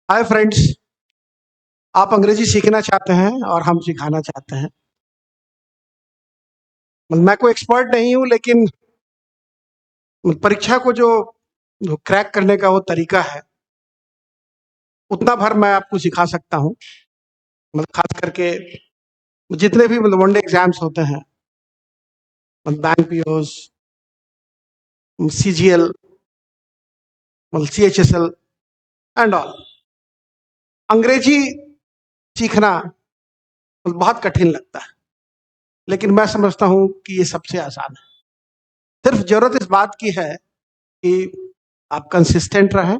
Hi friends, आप अंग्रेजी सीखना चाहते हैं और हम सिखाना चाहते हैं। मैं कोई एक्सपर्ट नहीं हूँ, लेकिन परीक्षा को जो क्रैक करने का वो तरीका है, उतना भर मैं आपको सिखा सकता हूँ। खास करके जितने भी वनडे एग्जाम्स होते हैं, bank POS, CGL, CHSL and all, अंग्रेजी सीखना बहुत कठिन लगता है, लेकिन मैं समझता हूँ कि ये सबसे आसान है। सिर्फ जरूरत इस बात की है कि आप कंसिस्टेंट रहें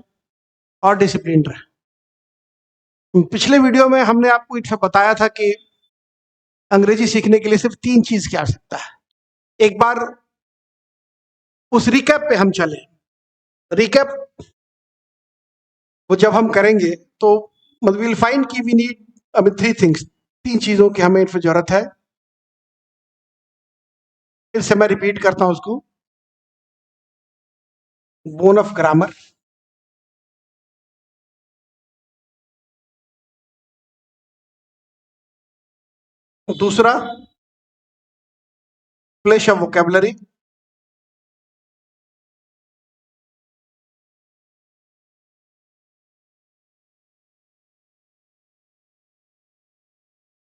और डिसिप्लिन रहें। पिछले वीडियो में हमने आपको इतना बताया था कि अंग्रेजी सीखने के लिए सिर्फ 3 चीज की आवश्यकता है। एक बार उस रिकैप पे हम चले। रिकैप वो जब हम करेंगे तो विल फाइंड कि वी नीड 3 थिंग्स। 3 चीजों की हमें जरूरत है। फिर से मैं रिपीट करता हूं उसको। बोन ऑफ ग्रामर, दूसरा फ्लैश ऑफ वोकेबलरी,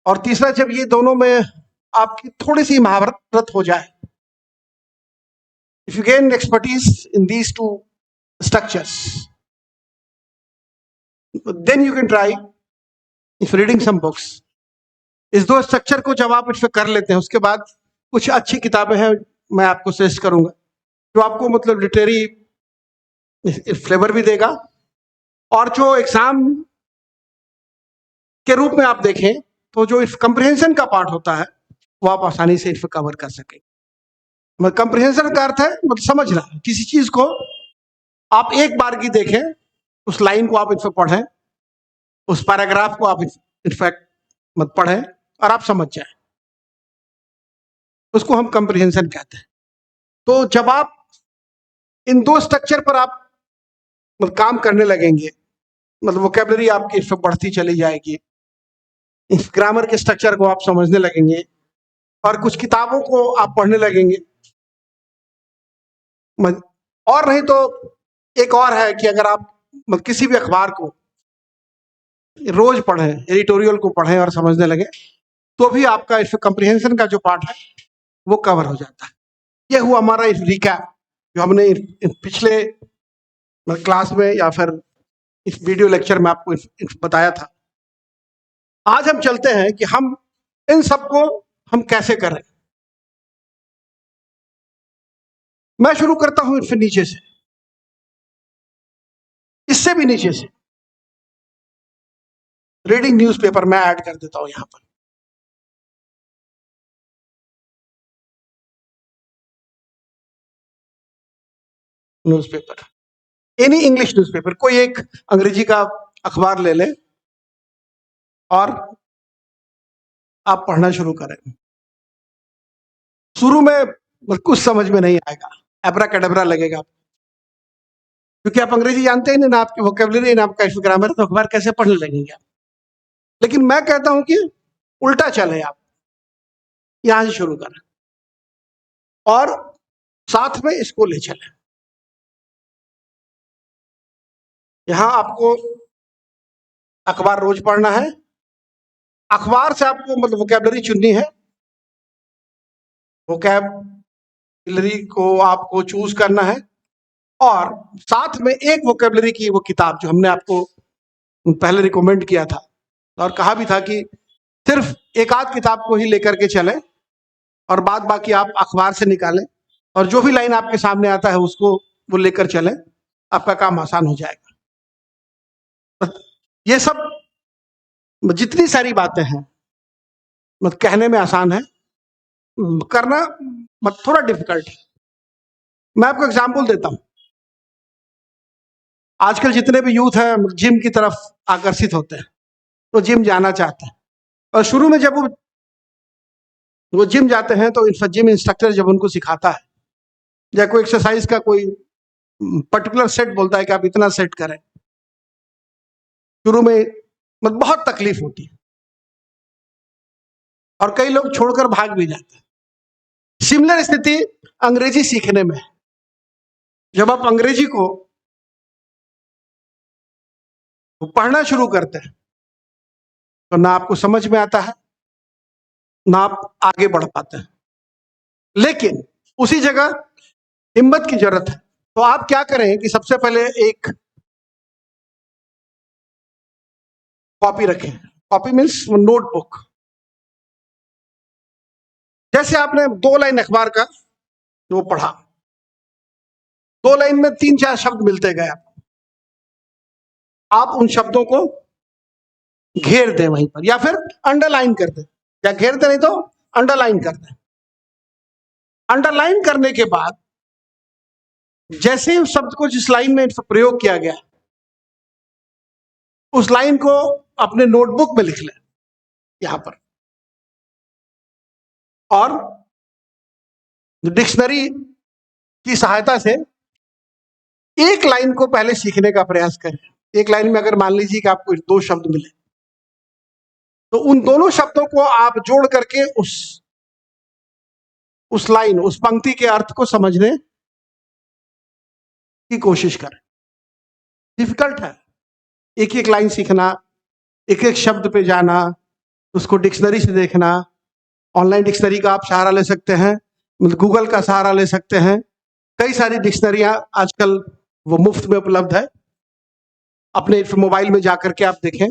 और तीसरा जब ये दोनों में आपकी थोड़ी सी महारत हो जाए, if you gain expertise in these 2 structures, then you can try if reading some books. इस 2 स्ट्रक्चर को जब आप इसमें कर लेते हैं, उसके बाद कुछ अच्छी किताबें हैं मैं आपको सजेस्ट करूंगा, जो आपको लिटरेरी फ्लेवर भी देगा, और जो एग्जाम के रूप में आप देखें तो जो इस कंप्रिहेंशन का पार्ट होता है वो आप आसानी से इसमें कवर कर सकें। कंप्रिहेंशन का अर्थ है समझना। किसी चीज को आप एक बार की देखें, उस लाइन को आप इसमें पढ़ें, उस पैराग्राफ को आप इनफैक्ट पढ़ें और आप समझ जाए, उसको हम कंप्रिहेंशन कहते हैं। तो जब आप इन 2 स्ट्रक्चर पर आप काम करने लगेंगे, वोकेबलरी आपकी इसमें बढ़ती चली जाएगी, इस ग्रामर के स्ट्रक्चर को आप समझने लगेंगे, और कुछ किताबों को आप पढ़ने लगेंगे। और नहीं तो एक और है कि अगर आप किसी भी अखबार को रोज पढ़ें, एडिटोरियल को पढ़ें और समझने लगे, तो भी आपका इस कंप्रिहेंशन का जो पार्ट है वो कवर हो जाता है। ये हुआ हमारा इस रिकैप, जो हमने पिछले क्लास में या फिर इस वीडियो लेक्चर में आपको बताया था। आज हम चलते हैं कि हम इन सबको हम कैसे करें। मैं शुरू करता हूं फिर नीचे से, इससे भी नीचे से। रीडिंग न्यूज़पेपर मैं ऐड कर देता हूं यहां पर। न्यूज़पेपर, एनी इंग्लिश न्यूज़पेपर, कोई एक अंग्रेजी का अखबार ले लें और आप पढ़ना शुरू करें। शुरू में कुछ समझ में नहीं आएगा, एब्रा कैडेब्रा लगेगा, क्योंकि आप अंग्रेजी जानते हैं ना आपकी वोकेबलरी ना आपका ग्रामर, तो अखबार कैसे पढ़ने लगेंगे आप। लेकिन मैं कहता हूं कि उल्टा चले, आप यहां से शुरू करें और साथ में इसको ले चलें। यहां आपको अखबार रोज पढ़ना है। अखबार से आपको वोकेबलरी चुननी है। वोकेबलरी को आपको चूज करना है, और साथ में एक वोकेबलरी की वो किताब जो हमने आपको पहले रिकमेंड किया था और कहा भी था कि सिर्फ एक आध किताब को ही लेकर के चलें और बाद बाकी आप अखबार से निकालें, और जो भी लाइन आपके सामने आता है उसको वो लेकर चलें, आपका काम आसान हो जाएगा। ये सब जितनी सारी बातें हैं कहने में आसान है, करना थोड़ा डिफिकल्ट है। मैं आपको एग्जाम्पल देता हूं। आजकल जितने भी यूथ हैं जिम की तरफ आकर्षित होते हैं, तो जिम जाना चाहते हैं, और शुरू में जब वो जिम जाते हैं तो जिम इंस्ट्रक्टर जब उनको सिखाता है, या कोई एक्सरसाइज का कोई पर्टिकुलर सेट बोलता है कि आप इतना सेट करें, शुरू में मतलब बहुत तकलीफ होती है और कई लोग छोड़कर भाग भी जाते हैं। सिमिलर स्थिति अंग्रेजी सीखने में है। जब आप अंग्रेजी को पढ़ना शुरू करते हैं तो ना आपको समझ में आता है, ना आप आगे बढ़ पाते हैं। लेकिन उसी जगह हिम्मत की जरूरत है। तो आप क्या करें कि सबसे पहले एक कॉपी रखें। Copy means notebook. जैसे आपने 2 लाइन अखबार का वो पढ़ा, 2 लाइन में 3-4 शब्द मिलते गए आपको, आप उन शब्दों को घेर दें वहीं पर, या फिर अंडरलाइन कर दें, या घेर दें नहीं तो अंडरलाइन कर दें। अंडरलाइन करने के बाद जैसे ही उस शब्द को जिस लाइन में प्रयोग किया गया उस लाइन को अपने नोटबुक में लिख लें यहां पर, और डिक्शनरी की सहायता से एक लाइन को पहले सीखने का प्रयास करें। एक लाइन में अगर मान लीजिए कि आपको 2 शब्द मिले तो उन दोनों शब्दों को आप जोड़ करके उस लाइन, उस पंक्ति के अर्थ को समझने की कोशिश करें। डिफिकल्ट है एक एक लाइन सीखना, एक एक शब्द पे जाना, उसको डिक्शनरी से देखना। ऑनलाइन डिक्शनरी का आप सहारा ले सकते हैं, मतलब गूगल का सहारा ले सकते हैं। कई सारी डिक्शनरियां आजकल वो मुफ्त में उपलब्ध है, अपने मोबाइल में जाकर के आप देखें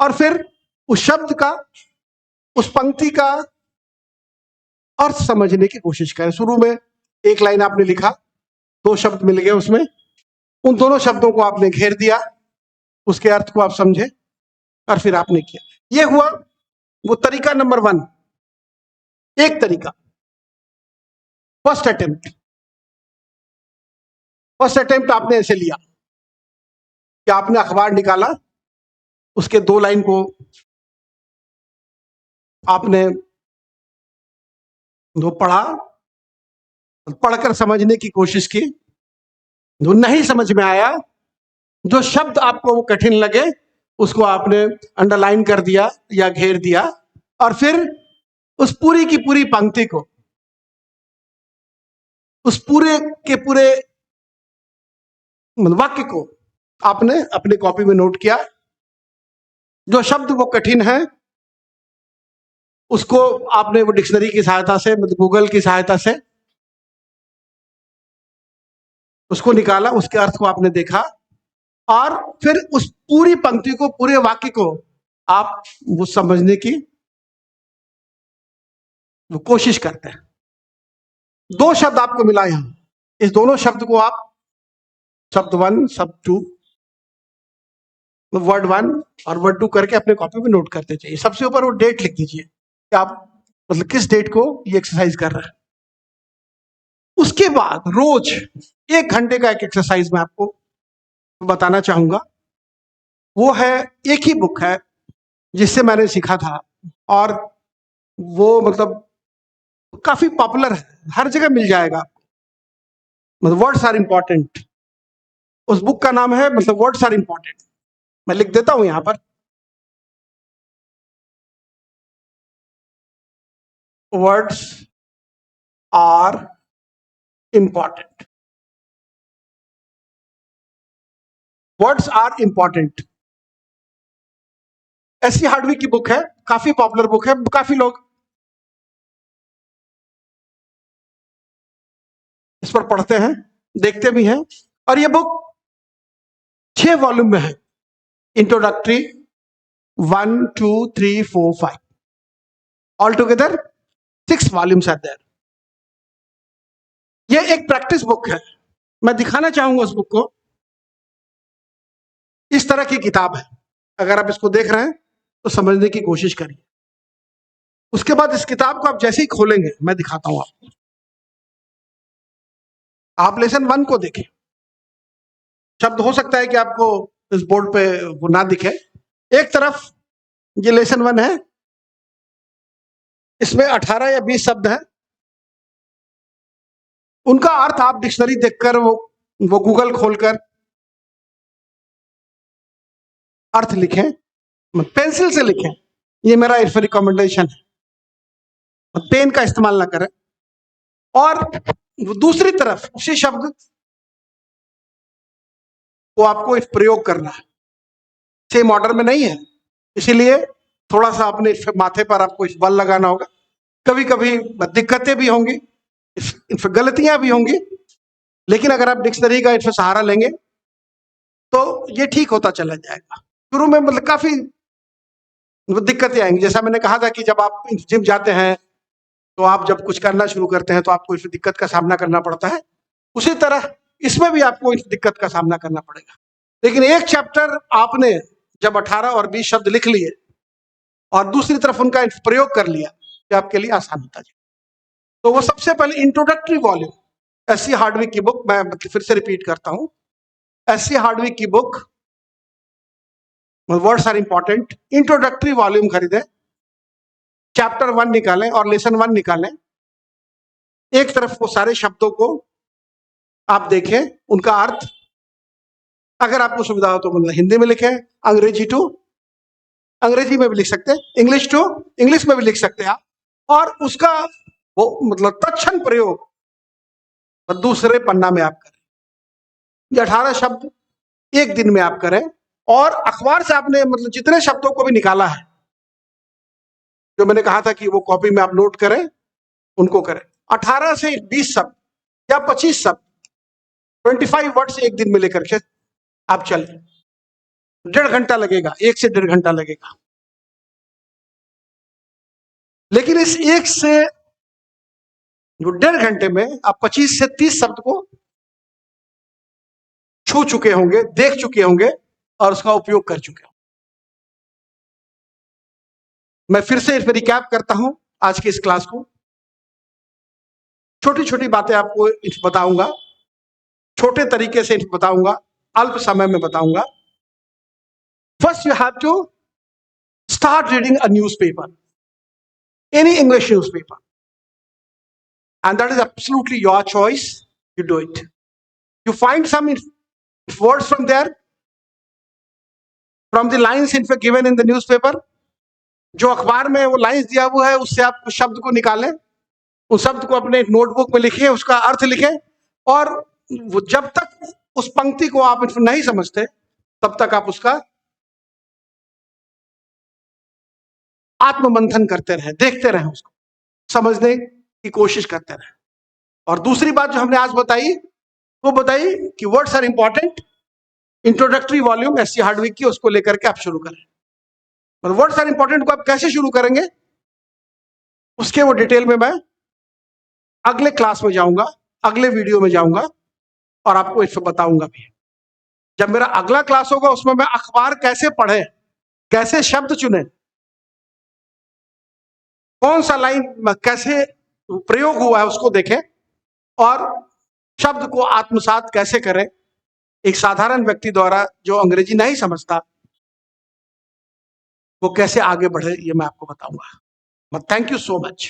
और फिर उस शब्द का, उस पंक्ति का अर्थ समझने की कोशिश करें। शुरू में एक लाइन आपने लिखा, 2 शब्द मिल गए उसमें, उन दोनों शब्दों को आपने घेर दिया, उसके अर्थ को आप समझे और फिर आपने किया। यह हुआ वो तरीका नंबर 1। एक तरीका फर्स्ट अटेम्प्ट आपने ऐसे लिया कि आपने अखबार निकाला, उसके 2 लाइन को आपने वो पढ़ा, पढ़कर समझने की कोशिश की। जो नहीं समझ में आया, जो शब्द आपको वो कठिन लगे, उसको आपने अंडरलाइन कर दिया या घेर दिया, और फिर उस पूरी की पूरी पंक्ति को, उस पूरे के पूरे वाक्य को आपने अपनी कॉपी में नोट किया। जो शब्द वो कठिन है उसको आपने वो डिक्शनरी की सहायता से, मतलब गूगल की सहायता से उसको निकाला, उसके अर्थ को आपने देखा, और फिर उस पूरी पंक्ति को, पूरे वाक्य को आप वो समझने की वो कोशिश करते हैं। 2 शब्द आपको मिला यहां, इस दोनों शब्द को आप शब्द 1, शब्द 2, वर्ड 1 और वर्ड 2 करके अपने कॉपी में नोट करते चाहिए। सबसे ऊपर वो डेट लिख दीजिए कि आप मतलब किस डेट को ये एक्सरसाइज कर रहे हैं। उसके बाद रोज 1 घंटे का एक एक्सरसाइज मैं आपको बताना चाहूंगा। वो है, एक ही बुक है जिससे मैंने सीखा था, और वो मतलब काफी पॉपुलर है, हर जगह मिल जाएगा। मतलब वर्ड्स आर इंपॉर्टेंट, उस बुक का नाम है, मतलब वर्ड्स आर इंपॉर्टेंट। मैं लिख देता हूं यहां पर, words are important. Words are important SC Hardwick की बुक है, काफी पॉपुलर बुक है, काफी लोग इस पर पढ़ते हैं, देखते भी हैं। और ये बुक 6 वॉल्यूम में है। Introductory 1, 2, 3, 4, 5, all together 6 volumes are there. ये एक प्रैक्टिस बुक है। मैं दिखाना चाहूंगा उस बुक को। इस तरह की किताब है, अगर आप इसको देख रहे हैं तो समझने की कोशिश करिए। उसके बाद इस किताब को आप जैसे ही खोलेंगे, मैं दिखाता हूं आपको, आप लेसन 1 को देखें। शब्द हो सकता है कि आपको इस बोर्ड पे वो ना दिखे। एक तरफ ये लेसन 1 है, इसमें 18 या 20 शब्द हैं। उनका अर्थ आप डिक्शनरी देखकर, वो गूगल खोलकर अर्थ लिखें, पेंसिल से लिखें, ये मेरा रिकमेंडेशन है। पेन का इस्तेमाल ना करें। और दूसरी तरफ उसी शब्द को आपको इस प्रयोग करना है, सेम ऑर्डर में नहीं है, इसीलिए थोड़ा सा अपने माथे पर आपको इस बल लगाना होगा। कभी कभी दिक्कतें भी होंगी, इस गलतियां भी होंगी, लेकिन अगर आप डिक्शनरी का इसमें सहारा लेंगे तो ये ठीक होता चला जाएगा। शुरू में मतलब काफी दिक्कतें आएंगी। जैसा मैंने कहा था कि जब आप जिम जाते हैं तो आप जब कुछ करना शुरू करते हैं तो आपको इस दिक्कत का सामना करना पड़ता है, उसी तरह इसमें भी आपको इस दिक्कत का सामना करना पड़ेगा। लेकिन एक चैप्टर आपने जब 18 और 20 शब्द लिख लिए और दूसरी तरफ उनका प्रयोग कर लिया, तो आपके लिए आसान होता जाए। तो वो सबसे पहले introductory volume, S C Hardwick की बुक, मैं फिर से रिपीट करता हूं, एस सी हार्डविक की book words are important, introductory volume खरीदें, चैप्टर 1 निकालें और लेसन 1 निकालें। एक तरफ वो सारे शब्दों को आप देखें, उनका अर्थ, अगर आपको सुविधा हो तो मतलब हिंदी में लिखें, अंग्रेजी टू अंग्रेजी में भी लिख सकते हैं, इंग्लिश टू इंग्लिश में भी लिख सकते हैं आप, और उसका वो मतलब तत्क्षण प्रयोग दूसरे पन्ना में आप करें। ये 18 शब्द एक दिन में आप करें, और अखबार से आपने मतलब जितने शब्दों को भी निकाला है, जो मैंने कहा था कि वो कॉपी में आप नोट करें, उनको करें। 18 से 20 शब्द या 25 शब्द, 25 वर्ड्स एक दिन में लेकर के आप चलें। 1.5 घंटा लगेगा, 1 से 1.5 घंटा लगेगा। लेकिन इस 1 से 1.5 घंटे में आप 25 से 30 शब्द को छू चुके होंगे, देख चुके होंगे और उसका उपयोग कर चुके होंगे। मैं फिर से इस पर रिकैप करता हूं आज की इस क्लास को। छोटी छोटी बातें आपको बताऊंगा, छोटे तरीके से बताऊंगा, अल्प समय में बताऊंगा। First you have to start reading a newspaper, any English newspaper, and that is absolutely your choice. You do it. You find some words from there, from the lines in fact given in the newspaper. जो अखबार में वो lines दिया हुआ है, उससे आप उस शब्द को निकालें, उस शब्द को अपने नोटबुक में लिखिए, उसका अर्थ लिखें, और वो जब तक उस पंक्ति को आप नहीं समझते तब तक आप उसका आत्ममंथन करते रहें, देखते रहें, उसको समझने की कोशिश करते रहें। और दूसरी बात जो हमने आज बताई, वो बताई कि words are important, introductory volume S C Hardwick की, उसको लेकर के आप शुरू करें। और वर्ड्स आर इंपॉर्टेंट को आप कैसे शुरू करेंगे, उसके वो डिटेल में मैं अगले क्लास में जाऊंगा, अगले वीडियो में जाऊंगा और आपको इसको बताऊंगा भी। जब मेरा अगला क्लास होगा उसमें मैं अखबार कैसे पढ़े, कैसे शब्द चुने, कौन सा लाइन कैसे प्रयोग हुआ है उसको देखें, और शब्द को आत्मसात कैसे करें एक साधारण व्यक्ति द्वारा जो अंग्रेजी नहीं समझता, वो कैसे आगे बढ़े, ये मैं आपको बताऊंगा। Thank you so much.